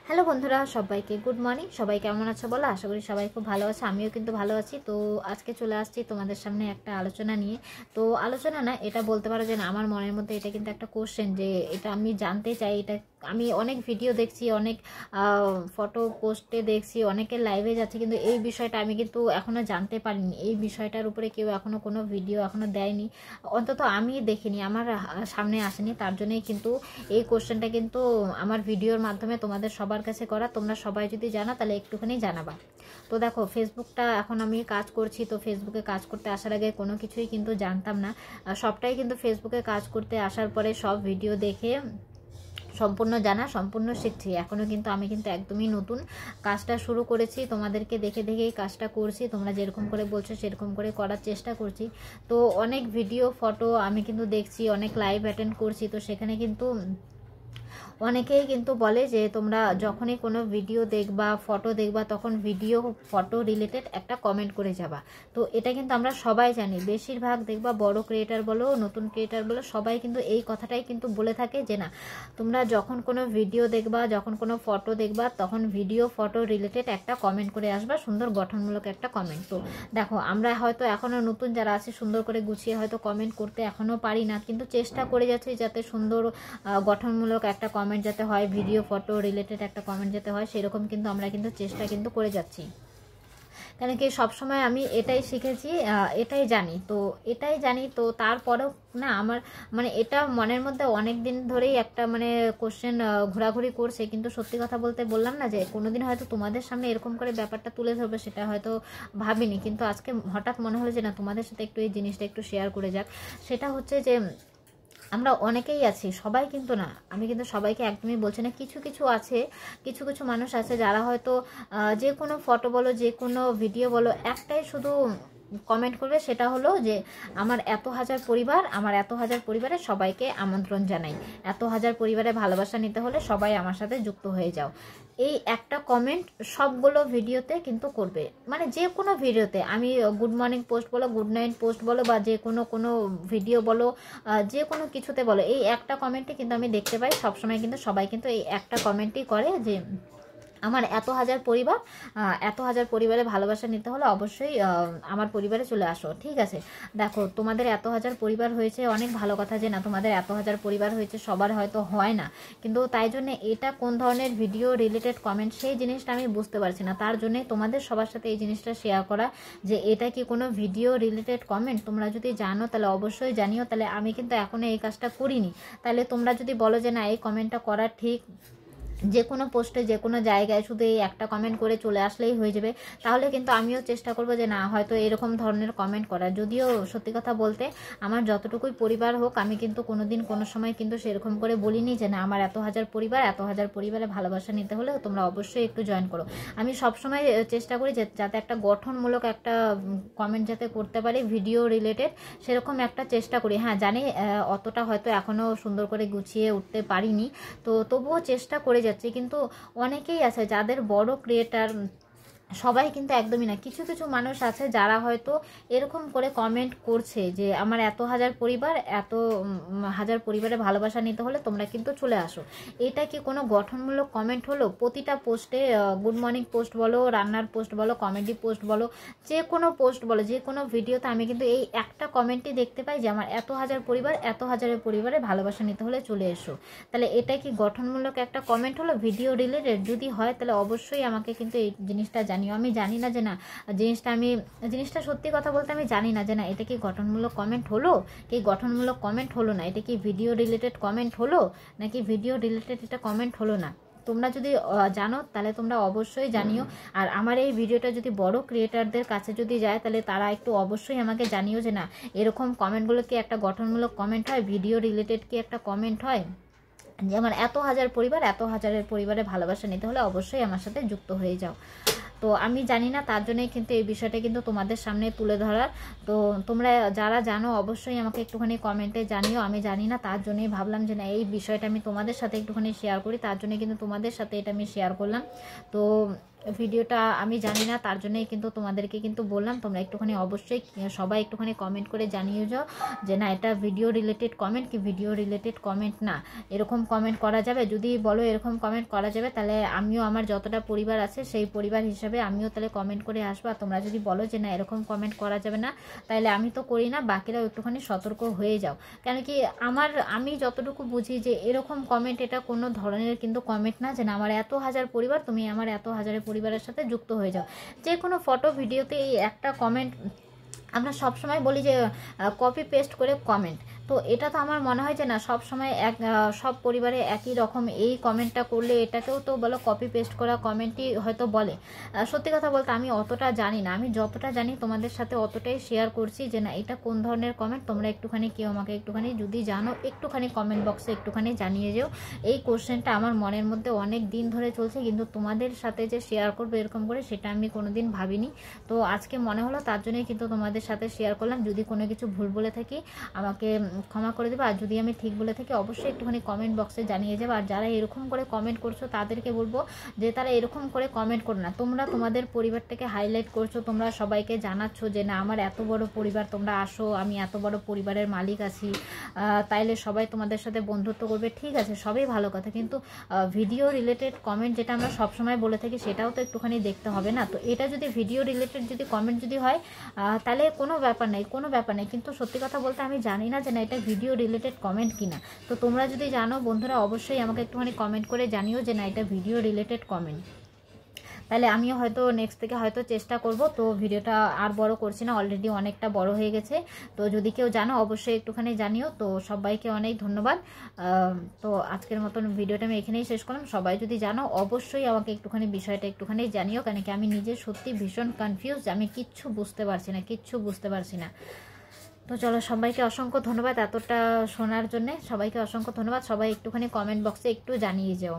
Hello বন্ধুরা, সবাইকে good morning. সবাই কেমন আছো বলো? আশা করি সবাই খুব ভালো আছে, আমিও কিন্তু ভালো আছি। তো আজকে চলে আসছি তোমাদের সামনে একটা আলোচনা নিয়ে। তো আলোচনা না, এটা বলতে পারো যে না, আমার মনের মধ্যে এটা কিন্তু একটা কোশ্চেন, যে এটা আমি জানতে চাই। এটা আমি অনেক ভিডিও দেখছি, অনেক ফটো পোস্টে দেখছি, অনেকের লাইভে যাচ্ছে, কিন্তু এই বিষয়টা আমি কিন্তু এখনও জানতে পারিনি। এই বিষয়টার উপরে কেউ এখনও কোনো ভিডিও এখনও দেয়নি, অন্তত আমি দেখিনি, আমার সামনে আসেনি। তার জন্যই কিন্তু এই কোশ্চেনটা কিন্তু আমার ভিডিওর মাধ্যমে তোমাদের সবার কাছে করা। তোমরা সবাই যদি জানো তাহলে একটুখানি জানাবা। তো দেখো, ফেসবুকটা এখন আমি কাজ করছি, তো ফেসবুকে কাজ করতে আসার আগে কোনো কিছুই কিন্তু জানতাম না। সবটাই কিন্তু ফেসবুকে কাজ করতে আসার পরে সব ভিডিও দেখে সম্পূর্ণ জানা, সম্পূর্ণ শিখছি। এখনও কিন্তু আমি কিন্তু একদমই নতুন, কাজটা শুরু করেছি, তোমাদেরকে দেখে দেখেই কাজটা করছি। তোমরা যেরকম করে বলছো সেরকম করে করার চেষ্টা করছি। তো অনেক ভিডিও ফটো আমি কিন্তু দেখছি, অনেক লাইভ অ্যাটেন্ড করছি। তো সেখানে কিন্তু অনেকেই কিন্তু বলে যে তোমরা যখনই কোনো ভিডিও দেখবা, ফটো দেখবা, তখন ভিডিও ফটো রিলেটেড একটা কমেন্ট করে যাবা। তো এটা কিন্তু আমরা সবাই জানি, বেশিরভাগ দেখবা বড় ক্রিয়েটার বলো, নতুন ক্রিয়েটার বলো, সবাই কিন্তু এই কথাটাই কিন্তু বলে থাকে যে না, তোমরা যখন কোনো ভিডিও দেখবা, যখন কোনো ফটো দেখবা, তখন ভিডিও ফটো রিলেটেড একটা কমেন্ট করে আসবা, সুন্দর গঠনমূলক একটা কমেন্ট। তো দেখো, আমরা হয়তো এখনও নতুন যারা আছে সুন্দর করে গুছিয়ে হয়তো কমেন্ট করতে এখনও পারি না, কিন্তু চেষ্টা করে যাচ্ছি যাতে সুন্দর গঠনমূলক একটা কমেন্ট যাতে হয়, ভিডিও ফটো রিলেটেড একটা কমেন্ট যাতে হয়, সেরকম কিন্তু আমরা কিন্তু চেষ্টা কিন্তু করে যাচ্ছি। কেন কি, সবসময় আমি এটাই শিখেছি, এটাই জানি। তো তারপরেও না, আমার মানে এটা মনের মধ্যে অনেক দিন ধরেই একটা মানে কোশ্চেন ঘোরাঘুরি করছে। কিন্তু সত্যি কথা বলতে, বললাম না যে কোনোদিন হয়তো তোমাদের সামনে এরকম করে ব্যাপারটা তুলে ধরবে, সেটা হয়তো ভাবিনি। কিন্তু আজকে হঠাৎ মনে হলো যে না, তোমাদের সাথে একটু এই জিনিসটা একটু শেয়ার করে যাক। সেটা হচ্ছে যে আমরা অনেকেই আছি, সবাই কিন্তু না, আমি কিন্তু সবাইকে একদমই বলছি না, কিছু কিছু আছে, কিছু কিছু মানুষ আছে যারা হয়তো যে কোনো ফটো বলো, যে কোনো ভিডিও বলো, একটাই শুধু কমেন্ট করবে, সেটা হলো যে আমার এত হাজার পরিবার, আমার এত হাজার পরিবারের সবাইকে আমন্ত্রণ জানাই, এত হাজার পরিবারের ভালোবাসা নিতে হলে সবাই আমার সাথে যুক্ত হয়ে যাও। এই একটা কমেন্ট সবগুলো ভিডিওতে কিন্তু করবে, মানে যে কোনো ভিডিওতে, আমি গুড মর্নিং পোস্ট বলো, গুড নাইট পোস্ট বলো, বা যে কোনো কোনো ভিডিও বলো, যে কোনো কিছুতে বলো, এই একটা কমেন্টই কিন্তু আমি দেখতে পাই সবসময়। কিন্তু সবাই কিন্তু এই একটা কমেন্টই করে যে আমার এত হাজার পরিবার, এত হাজার পরিবারে ভালোবাসা নিতে হলে অবশ্যই আমার পরিবারে চলে আসো। ঠিক আছে, দেখো, তোমাদের এত হাজার পরিবার হয়েছে, অনেক ভালো কথা যে না, তোমাদের এত হাজার পরিবার হয়েছে, সবার হয়তো হয় না। কিন্তু তাই জন্যে এটা কোন ধরনের ভিডিও রিলেটেড কমেন্ট, সেই জিনিসটা আমি বুঝতে পারছি না। তার জন্যে তোমাদের সবার সাথে এই জিনিসটা শেয়ার করা, যে এটা কি কোনো ভিডিও রিলেটেড কমেন্ট। তোমরা যদি জানো তাহলে অবশ্যই জানিও, তাহলে আমি কিন্তু এখনও এই কাজটা করিনি। তাহলে তোমরা যদি বলো যে না, এই কমেন্টটা করা ঠিক, যে কোনো পোস্টে যে কোনো জায়গায় শুধু এই একটা কমেন্ট করে চলে আসলেই হয়ে যাবে, তাহলে কিন্তু আমিও চেষ্টা করব যে না, হয়তো এরকম ধরনের কমেন্ট করার। যদিও সত্যি কথা বলতে, আমার যতটুকুই পরিবার হোক, আমি কিন্তু কোনো দিন কোনো সময় কিন্তু সেরকম করে বলিনি যে না, আমার এত হাজার পরিবার, এত হাজার পরিবারে ভালোবাসা নিতে হলে তোমরা অবশ্যই একটু জয়েন করো। আমি সবসময় চেষ্টা করি যে যাতে একটা গঠনমূলক একটা কমেন্ট যাতে করতে পারি ভিডিও রিলেটেড, সেরকম একটা চেষ্টা করি। হ্যাঁ, জানি অতটা হয়তো এখনও সুন্দর করে গুছিয়ে উঠতে পারিনি, তো তবুও চেষ্টা করে যাচ্ছি। কিন্তু অনেকেই আছে যাদের বড় ক্রিয়েটার, সবাই কিন্তু একদমই না, কিছু কিছু মানুষ আছে যারা হয়তো এরকম করে কমেন্ট করছে যে আমার এত হাজার পরিবার, এত হাজার পরিবারে ভালোবাসা নিতে হলে তোমরা কিন্তু চলে আসো। এটা কি কোনো গঠনমূলক কমেন্ট হলো? প্রতিটা পোস্টে, গুড মর্নিং পোস্ট বলো, রান্নার পোস্ট বলো, কমেডি পোস্ট বলো, যে কোনো পোস্ট বলো, যে কোনো ভিডিওতে আমি কিন্তু এই একটা কমেন্টই দেখতে পাই যে আমার এত হাজার পরিবার, এত হাজারের পরিবারে ভালোবাসা নিতে হলে চলে এসো। তাহলে এটা কি গঠনমূলক একটা কমেন্ট হলো ভিডিও রিলেটেড? যদি হয় তাহলে অবশ্যই আমাকে কিন্তু এই জিনিসটা জানিও। আমি জানি না যে না, জিনিসটা সত্যি কথা বলতে আমি জানি না যে না, এটা কি গঠনমূলক কমেন্ট হলো কি গঠনমূলক কমেন্ট হলো না, এটা কি ভিডিও রিলেটেড কমেন্ট হলো নাকি ভিডিও রিলেটেড এটা কমেন্ট হলো না। তোমরা যদি জানো তাহলে তোমরা অবশ্যই জানিও। আর আমার এই ভিডিওটা যদি বড় ক্রিয়েটারদের কাছে যদি যায়, তাহলে তারা একটু অবশ্যই আমাকে জানিও যে না, এরকম কমেন্টগুলো কি একটা গঠনমূলক কমেন্ট হয়, ভিডিও রিলেটেড কি একটা কমেন্ট হয়, যে আমার এত হাজার পরিবার, এত হাজারের পরিবারে ভালোবাসা নিতে হলে অবশ্যই আমার সাথে যুক্ত হয়ে যাও। তো আমি জানি না, তার জন্যই কিন্তু এই বিষয়টা কিন্তু তোমাদের সামনে তুলে ধরার। তো তোমরা যারা জানো অবশ্যই আমাকে একটুখানি কমেন্টে জানিও। আমি জানি না, তার জন্যই ভাবলাম যে না, এই বিষয়টা আমি তোমাদের সাথে একটুখানি শেয়ার করি, তার জন্য কিন্তু তোমাদের সাথে এটা আমি শেয়ার করলাম। তো ভিডিওটা আমি জানি না, তার জন্যই কিন্তু তোমাদেরকে কিন্তু বললাম তোমরা একটুখানি অবশ্যই সবাই একটুখানি কমেন্ট করে জানিয়ে যাও যে না এটা ভিডিও রিলেটেড কমেন্ট কি ভিডিও রিলেটেড কমেন্ট না, এরকম কমেন্ট করা যাবে। যদি বলো এরকম কমেন্ট করা যাবে তাহলে আমিও আমার যতটা পরিবার আছে সেই পরিবার হিসাবে আমিও তাহলে কমেন্ট করে আসবো। আর তোমরা যদি বলো যে না এরকম কমেন্ট করা যাবে না তাহলে আমি তো করি না, বাকিরাও একটুখানি সতর্ক হয়ে যাও। কেন কি আমি যতটুকু বুঝি যে এরকম কমেন্ট এটা কোনো ধরনের কিন্তু কমেন্ট না যে না আমার এত হাজার পরিবার তুমি আমার এত হাজারের পরিবারের সাথে যুক্ত হয়ে যাও। যে কোনো ফটো ভিডিওতে এই একটা কমেন্ট আমরা সবসময় বলি যে কপি পেস্ট করে কমেন্ট, তো এটা তো আমার মনে হয় যে না সব সময় সব পরিবারে একই রকম এই কমেন্টটা করলে এটাকেও তো বলো কপি পেস্ট করা কমেন্টই হয়তো বলে। সত্যি কথা বলতে আমি অতটা জানি না, আমি যতটা জানি তোমাদের সাথে অতটাই শেয়ার করছি যে না এটা কোন ধরনের কমেন্ট। তোমরা একটুখানি কেউ আমাকে একটুখানি যদি জানো একটুখানি কমেন্ট বক্সে একটুখানি জানিয়ে যেও। এই কোশ্চেনটা আমার মনের মধ্যে অনেক দিন ধরে চলছে, কিন্তু তোমাদের সাথে যে শেয়ার করবো এরকম করে সেটা আমি কোনোদিন ভাবিনি। তো আজকে মনে হলো তার জন্যই কিন্তু তোমাদের সাথে শেয়ার করলাম। যদি কোনো কিছু ভুল বলে থাকি আমাকে ক্ষমা করে দেবো, আর যদি আমি ঠিক বলে থাকি অবশ্যই একটুখানি কমেন্ট বক্সে জানিয়ে যাবো। আর যারা এরকম করে কমেন্ট করছো তাদেরকে বলবো যে তারা এরকম করে কমেন্ট করো না, তোমরা তোমাদের পরিবারটাকে হাইলাইট করছো, তোমরা সবাইকে জানাচ্ছ যে না আমার এত বড় পরিবার, তোমরা আসো আমি এত বড় পরিবারের মালিক আছি, তাইলে সবাই তোমাদের সাথে বন্ধুত্ব করবে। ঠিক আছে সবই ভালো কথা, কিন্তু ভিডিও রিলেটেড কমেন্ট যেটা আমরা সবসময় বলে থাকি সেটাও তো একটুখানি দেখতে হবে না। তো এটা যদি ভিডিও রিলেটেড যদি কমেন্ট যদি হয় তাহলে কোনো ব্যাপার নেই, কোনো ব্যাপার নেই। কিন্তু সত্যি কথা বলতে আমি জানি না যে না এটা ভিডিও রিলেটেড কমেন্ট কিনা। তো তোমরা যদি জানো বন্ধুরা অবশ্যই আমাকে একটুখানি কমেন্ট করে জানিও যে না এটা ভিডিও রিলেটেড কমেন্ট, তাহলে আমিও হয়তো নেক্সট থেকে হয়তো চেষ্টা করব। তো ভিডিওটা আর বড় করছি না, অলরেডি অনেকটা বড় হয়ে গেছে। তো যদি কেউ জানো অবশ্যই একটুখানি জানিও। তো সবাইকে অনেক ধন্যবাদ। তো আজকের মতন ভিডিওটা আমি এখানেই শেষ করলাম। সবাই যদি জানো অবশ্যই আমাকে একটুখানি বিষয়টা একটুখানি জানিও, কেন কি আমি নিজে সত্যি ভীষণ কনফিউজ, আমি কিচ্ছু বুঝতে পারছি না। তো চলো সবাইকে অসংখ্য ধন্যবাদ এতটা শোনার জন্যে, সবাইকে অসংখ্য ধন্যবাদ। সবাই একটুখানি কমেন্ট বক্সে একটু জানিয়ে যাও।